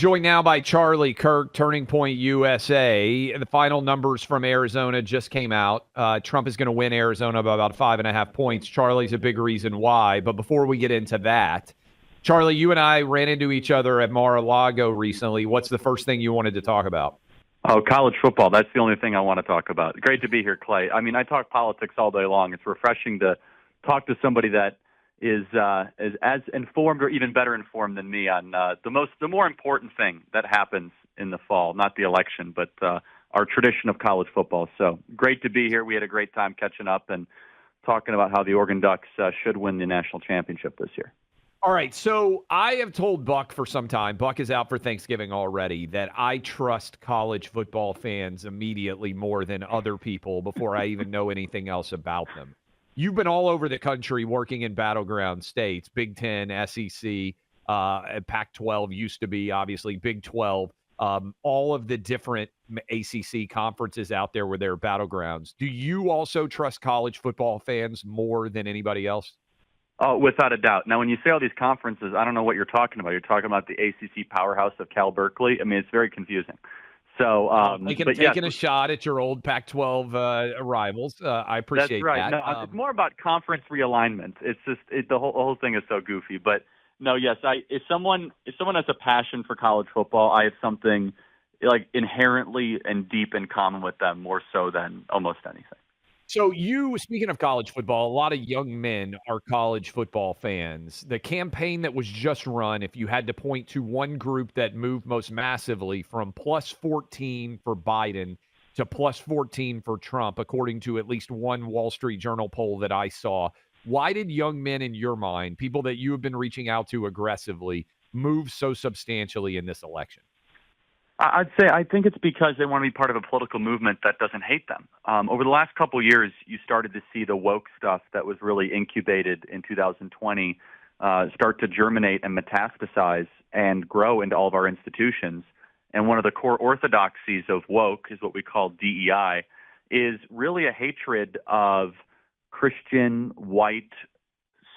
joined now by Charlie Kirk, Turning Point USA. The final numbers from Arizona just came out. Trump is going to win Arizona by about 5.5 points. Charlie's a big reason why. But before we get into that, Charlie, you and I ran into each other at Mar-a-Lago recently. What's the first thing you wanted to talk about? Oh, college football. That's the only thing I want to talk about. Great to be here, Clay. I mean, I talk politics all day long. It's refreshing to talk to somebody that is as informed or even better informed than me on the more important thing that happens in the fall, not the election, but our tradition of college football. So great to be here. We had a great time catching up and talking about how the Oregon Ducks should win the national championship this year. All right, so I have told Buck for some time, Buck is out for Thanksgiving already, that I trust college football fans immediately more than other people before I even know anything else about them. You've been all over the country working in battleground states, Big Ten, SEC, Pac-12 used to be, obviously, Big 12, all of the different ACC conferences out there where there are battlegrounds. Do you also trust college football fans more than anybody else? Oh, without a doubt. Now, when you say all these conferences, I don't know what you're talking about. You're talking about the ACC powerhouse of Cal Berkeley. I mean, it's very confusing. So, taking a shot at your old Pac-12 rivals. I appreciate that's right. that. No, it's more about conference realignment. It's just the whole thing is so goofy. But no, yes, if someone has a passion for college football, I have something like inherently and deep in common with them, more so than almost anything. So speaking of college football, a lot of young men are college football fans. The campaign that was just run, if you had to point to one group that moved most massively from plus 14 for Biden to plus 14 for Trump, according to at least one Wall Street Journal poll that I saw, why did young men in your mind, people that you have been reaching out to aggressively, move so substantially in this election? I'd say I think it's because they want to be part of a political movement that doesn't hate them. Over the last couple of years, you started to see the woke stuff that was really incubated in 2020 start to germinate and metastasize and grow into all of our institutions. And one of the core orthodoxies of woke is what we call DEI, is really a hatred of Christian, white,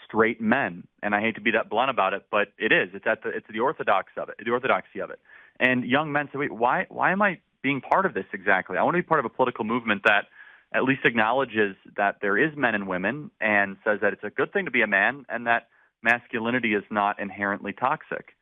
straight men. And I hate to be that blunt about it, but it is. It's the orthodoxy of it. And young men say, wait, why am I being part of this exactly? I want to be part of a political movement that at least acknowledges that there is men and women and says that it's a good thing to be a man and that masculinity is not inherently toxic.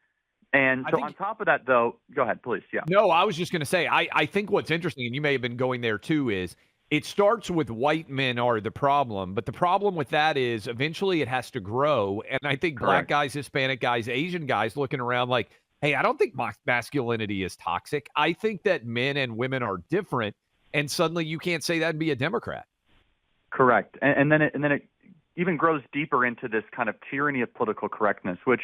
And so on top of that, though, go ahead, please. Yeah. No, I was just going to say, I think what's interesting, and you may have been going there too, is it starts with white men are the problem. But the problem with that is eventually it has to grow. And I think Black guys, Hispanic guys, Asian guys looking around like, hey, I don't think masculinity is toxic. I think that men and women are different, and suddenly you can't say that and be a Democrat. Correct. And then it even grows deeper into this kind of tyranny of political correctness, which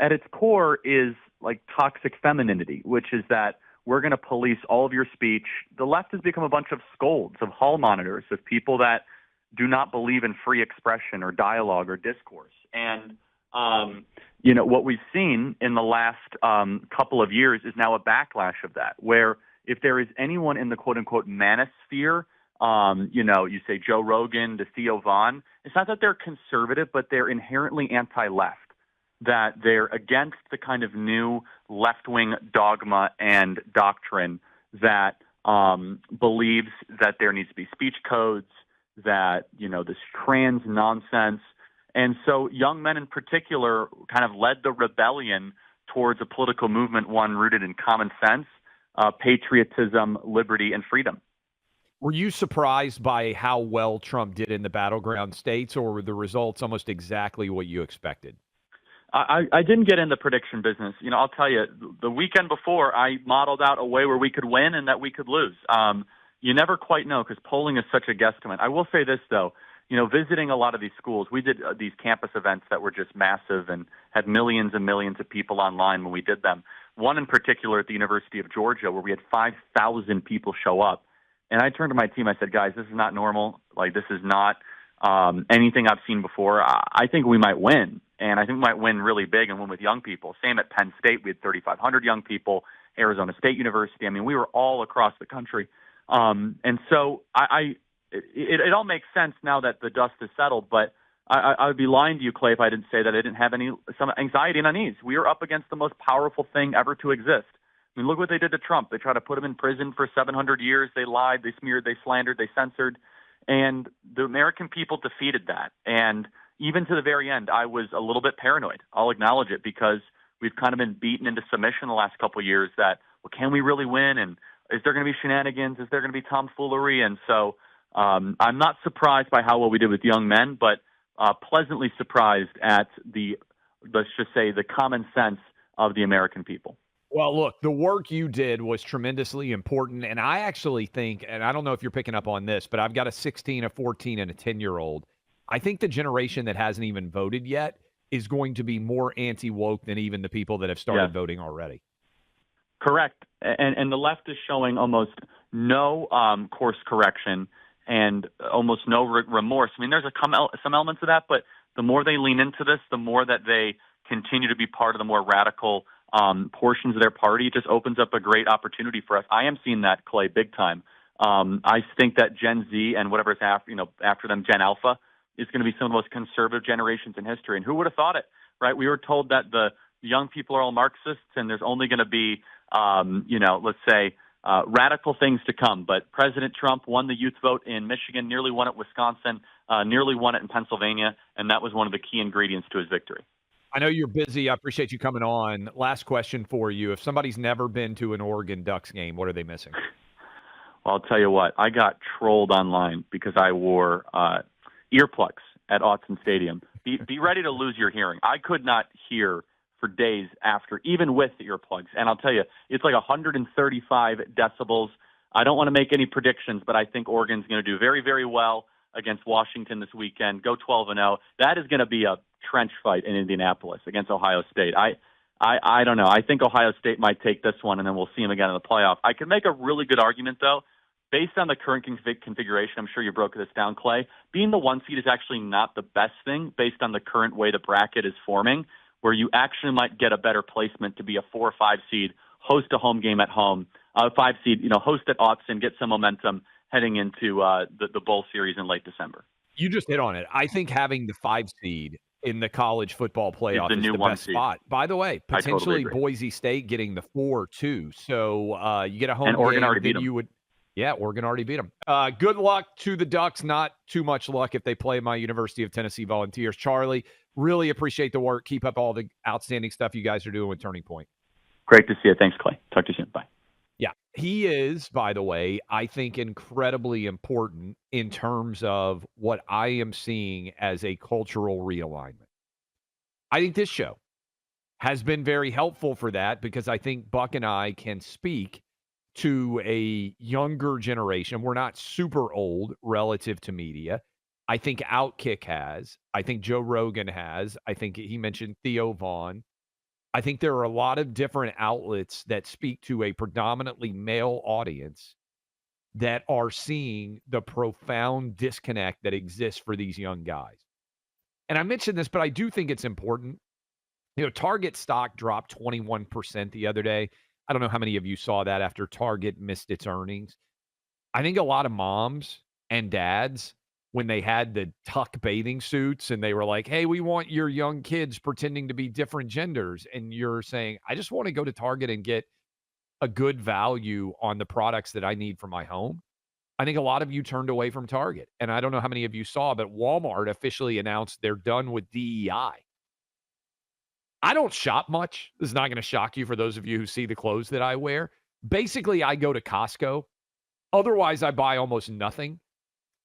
at its core is like toxic femininity, which is that we're going to police all of your speech. The left has become a bunch of scolds, of hall monitors, of people that do not believe in free expression or dialogue or discourse. And what we've seen in the last couple of years is now a backlash of that, where if there is anyone in the quote-unquote manosphere, you say Joe Rogan to Theo Vaughn, it's not that they're conservative, but they're inherently anti-left, that they're against the kind of new left-wing dogma and doctrine that believes that there needs to be speech codes, that, this trans nonsense. And so young men in particular kind of led the rebellion towards a political movement, one rooted in common sense, patriotism, liberty, and freedom. Were you surprised by how well Trump did in the battleground states, or were the results almost exactly what you expected? I didn't get in the prediction business. I'll tell you, the weekend before, I modeled out a way where we could win and that we could lose. You never quite know because polling is such a guesstimate. I will say this, though. Visiting a lot of these schools, we did these campus events that were just massive and had millions and millions of people online when we did them. One in particular at the University of Georgia where we had 5,000 people show up. And I turned to my team, I said, guys, this is not normal. Like, this is not anything I've seen before. I think we might win. And I think we might win really big and win with young people. Same at Penn State. We had 3,500 young people. Arizona State University. I mean, we were all across the country. And so it all makes sense now that the dust is settled, but I would be lying to you, Clay, if I didn't say that I didn't have some anxiety and unease. We are up against the most powerful thing ever to exist. I mean, look what they did to Trump. They tried to put him in prison for 700 years. They lied, they smeared, they slandered, they censored. And the American people defeated that. And even to the very end, I was a little bit paranoid. I'll acknowledge it, because we've kind of been beaten into submission the last couple of years that, well, can we really win? And is there going to be shenanigans? Is there going to be tomfoolery? And so I'm not surprised by how well we did with young men, but pleasantly surprised at let's just say, the common sense of the American people. Well, look, the work you did was tremendously important. And I actually think, and I don't know if you're picking up on this, but I've got a 16, a 14, and a 10-year-old. I think the generation that hasn't even voted yet is going to be more anti-woke than even the people that have started voting already. Correct. And the left is showing almost no course correction and almost no remorse. I mean, there's some elements of that, but the more they lean into this, the more that they continue to be part of the more radical portions of their party. It just opens up a great opportunity for us. I am seeing that, Clay, big time. I think that Gen Z and whatever's after them, Gen Alpha, is going to be some of the most conservative generations in history. And who would have thought it, right? We were told that the young people are all Marxists and there's only going to be, let's say, radical things to come. But President Trump won the youth vote in Michigan, nearly won it in Wisconsin, nearly won it in Pennsylvania, and that was one of the key ingredients to his victory. I know you're busy. I appreciate you coming on. Last question for you. If somebody's never been to an Oregon Ducks game, what are they missing? Well, I'll tell you what. I got trolled online because I wore earplugs at Autzen Stadium. Be ready to lose your hearing. I could not hear for days after, even with the earplugs. And I'll tell you, it's like 135 decibels. I don't want to make any predictions, but I think Oregon's going to do very, very well against Washington this weekend. Go 12-0. That is going to be a trench fight in Indianapolis against Ohio State. I don't know. I think Ohio State might take this one, and then we'll see them again in the playoff. I could make a really good argument, though. Based on the current configuration, I'm sure you broke this down, Clay, being the 1 seed is actually not the best thing based on the current way the bracket is forming, where you actually might get a better placement to be a 4 or 5 seed, host a home game at home, 5 seed, host at Autzen, get some momentum heading into the bowl series in late December. You just hit on it. I think having the 5 seed in the college football playoff is the best spot. By the way, potentially totally Boise State getting the 4 too. So you get a home and Oregon game, already beat them. You would. Yeah, Oregon already beat them. Good luck to the Ducks. Not too much luck if they play my University of Tennessee Volunteers. Charlie, really appreciate the work. Keep up all the outstanding stuff you guys are doing with Turning Point. Great to see you. Thanks, Clay. Talk to you soon. Bye. Yeah, he is, by the way, I think incredibly important in terms of what I am seeing as a cultural realignment. I think this show has been very helpful for that because I think Buck and I can speak to a younger generation. We're not super old relative to media. I think Outkick has. I think Joe Rogan has. I think he mentioned Theo Vaughn. I think there are a lot of different outlets that speak to a predominantly male audience that are seeing the profound disconnect that exists for these young guys. And I mentioned this, but I do think it's important. Target stock dropped 21% the other day. I don't know how many of you saw that after Target missed its earnings. I think a lot of moms and dads, when they had the tuck bathing suits and they were like, hey, we want your young kids pretending to be different genders. And you're saying, I just want to go to Target and get a good value on the products that I need for my home. I think a lot of you turned away from Target. And I don't know how many of you saw, but Walmart officially announced they're done with DEI. I don't shop much. This is not going to shock you for those of you who see the clothes that I wear. Basically, I go to Costco. Otherwise, I buy almost nothing.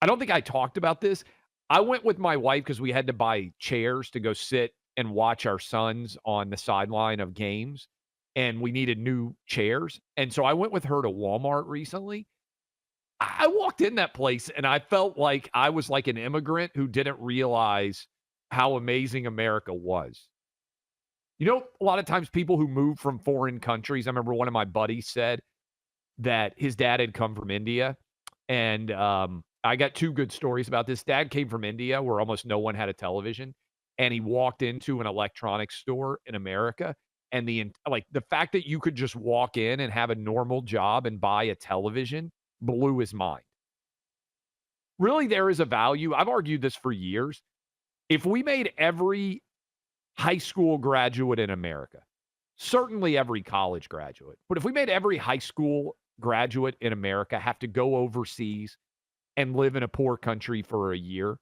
I don't think I talked about this. I went with my wife because we had to buy chairs to go sit and watch our sons on the sideline of games, and we needed new chairs. And so I went with her to Walmart recently. I walked in that place, and I felt like I was like an immigrant who didn't realize how amazing America was. A lot of times people who move from foreign countries, I remember one of my buddies said that his dad had come from India. And I got 2 good stories about this. Dad came from India where almost no one had a television. And he walked into an electronics store in America. And the fact that you could just walk in and have a normal job and buy a television blew his mind. Really, there is a value. I've argued this for years. If we made every high school graduate in America certainly every college graduate. But if we made every high school graduate in America have to go overseas and live in a poor country for a year,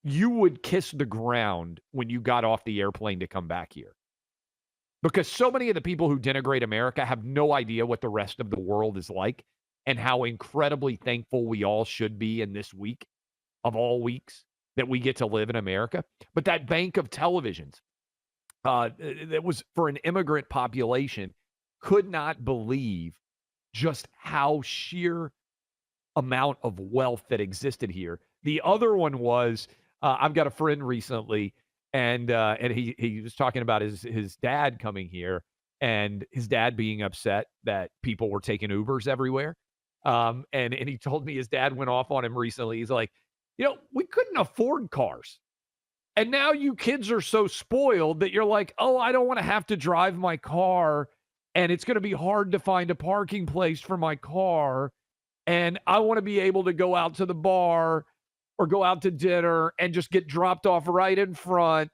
you would kiss the ground when you got off the airplane to come back here. Because so many of the people who denigrate America have no idea what the rest of the world is like and how incredibly thankful we all should be in this week of all weeks that we get to live in America. But that bank of televisions that was for an immigrant population could not believe just how sheer amount of wealth that existed here. The other one was I've got a friend recently, and he was talking about his dad coming here, and his dad being upset that people were taking Ubers everywhere. And he told me his dad went off on him recently. He's like, we couldn't afford cars. And now you kids are so spoiled that you're like, oh, I don't want to have to drive my car, and it's going to be hard to find a parking place for my car. And I want to be able to go out to the bar or go out to dinner and just get dropped off right in front.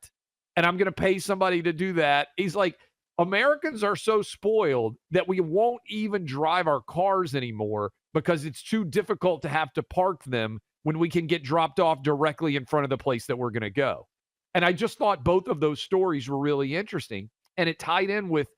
And I'm going to pay somebody to do that. He's like, Americans are so spoiled that we won't even drive our cars anymore because it's too difficult to have to park them when we can get dropped off directly in front of the place that we're going to go. And I just thought both of those stories were really interesting. And it tied in with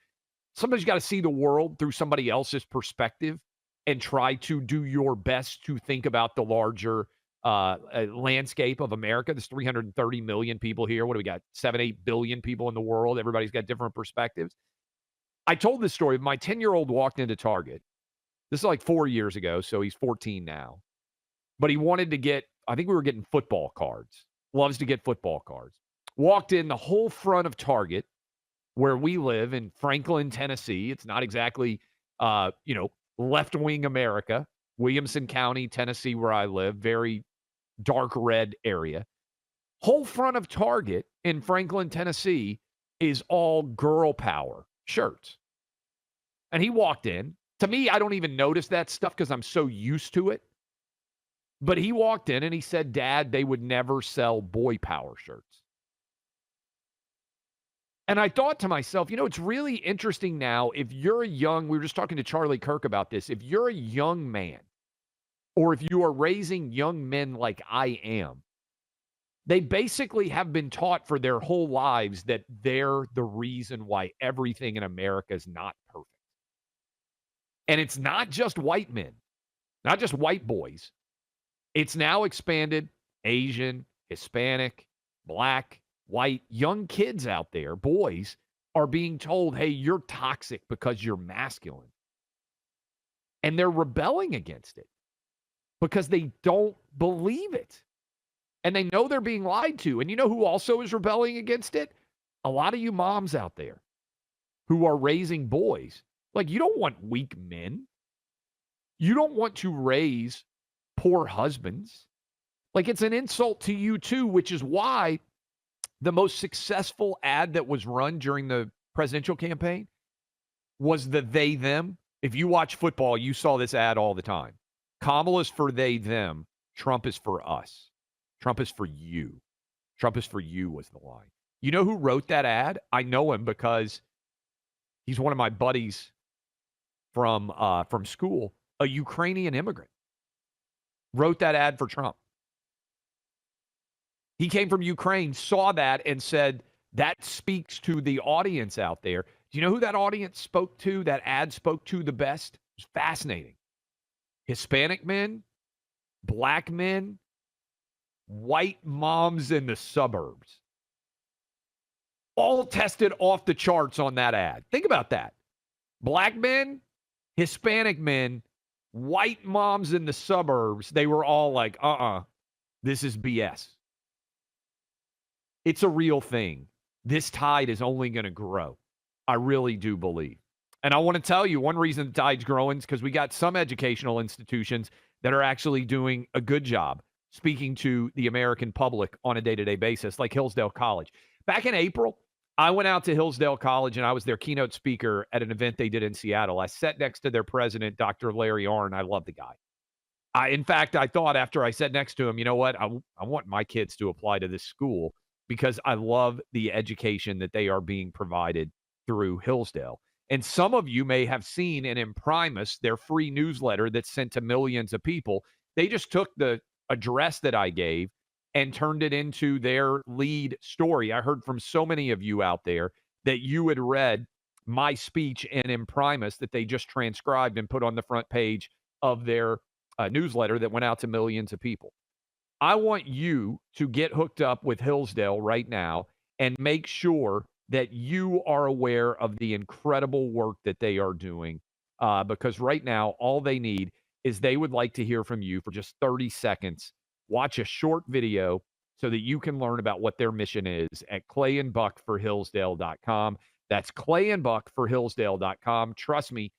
somebody's got to see the world through somebody else's perspective and try to do your best to think about the larger landscape of America. There's 330 million people here. What do we got? 8 billion people in the world. Everybody's got different perspectives. I told this story. My 10-year-old walked into Target. This is like 4 years ago, so he's 14 now. But he wanted to get, I think we were getting football cards. Loves to get football cards. Walked in the whole front of Target, where we live in Franklin, Tennessee. It's not exactly, left-wing America. Williamson County, Tennessee, where I live, very dark red area. Whole front of Target in Franklin, Tennessee is all girl power shirts. And he walked in. To me, I don't even notice that stuff because I'm so used to it. But he walked in and he said, Dad, they would never sell boy power shirts. And I thought to myself, it's really interesting now. If you're we were just talking to Charlie Kirk about this. If you're a young man, or if you are raising young men like I am, they basically have been taught for their whole lives that they're the reason why everything in America is not perfect. And it's not just white men, not just white boys. It's now expanded Asian, Hispanic, Black, white, young kids out there, boys, are being told, hey, you're toxic because you're masculine. And they're rebelling against it because they don't believe it. And they know they're being lied to. And you know who also is rebelling against it? A lot of you moms out there who are raising boys. Like, you don't want weak men. You don't want to raise poor husbands. Like, it's an insult to you too, which is why the most successful ad that was run during the presidential campaign was the they, them. If you watch football, you saw this ad all the time. Kamala's for they, them. Trump is for us. Trump is for you. Trump is for you was the line. You know who wrote that ad? I know him because he's one of my buddies from school, a Ukrainian immigrant. Wrote that ad for Trump. He came from Ukraine, saw that, and said, that speaks to the audience out there. Do you know who that audience spoke to, that ad spoke to the best? It was fascinating. Hispanic men, Black men, white moms in the suburbs. All tested off the charts on that ad. Think about that. Black men, Hispanic men, white moms in the suburbs, they were all like, this is BS. It's a real thing. This tide is only going to grow. I really do believe. And I want to tell you, one reason the tide's growing is because we got some educational institutions that are actually doing a good job speaking to the American public on a day-to-day basis, like Hillsdale College. Back in April, I went out to Hillsdale College, and I was their keynote speaker at an event they did in Seattle. I sat next to their president, Dr. Larry Arnn. I love the guy. In fact, I thought after I sat next to him, you know what? I want my kids to apply to this school because I love the education that they are being provided through Hillsdale. And some of you may have seen in Imprimis, their free newsletter that's sent to millions of people. They just took the address that I gave and turned it into their lead story. I heard from so many of you out there that you had read my speech in Imprimis that they just transcribed and put on the front page of their newsletter that went out to millions of people. I want you to get hooked up with Hillsdale right now and make sure that you are aware of the incredible work that they are doing. Because right now, all they need is they would like to hear from you for just 30 seconds. Watch a short video so that you can learn about what their mission is at clayandbuckforhillsdale.com. That's clayandbuckforhillsdale.com. Trust me,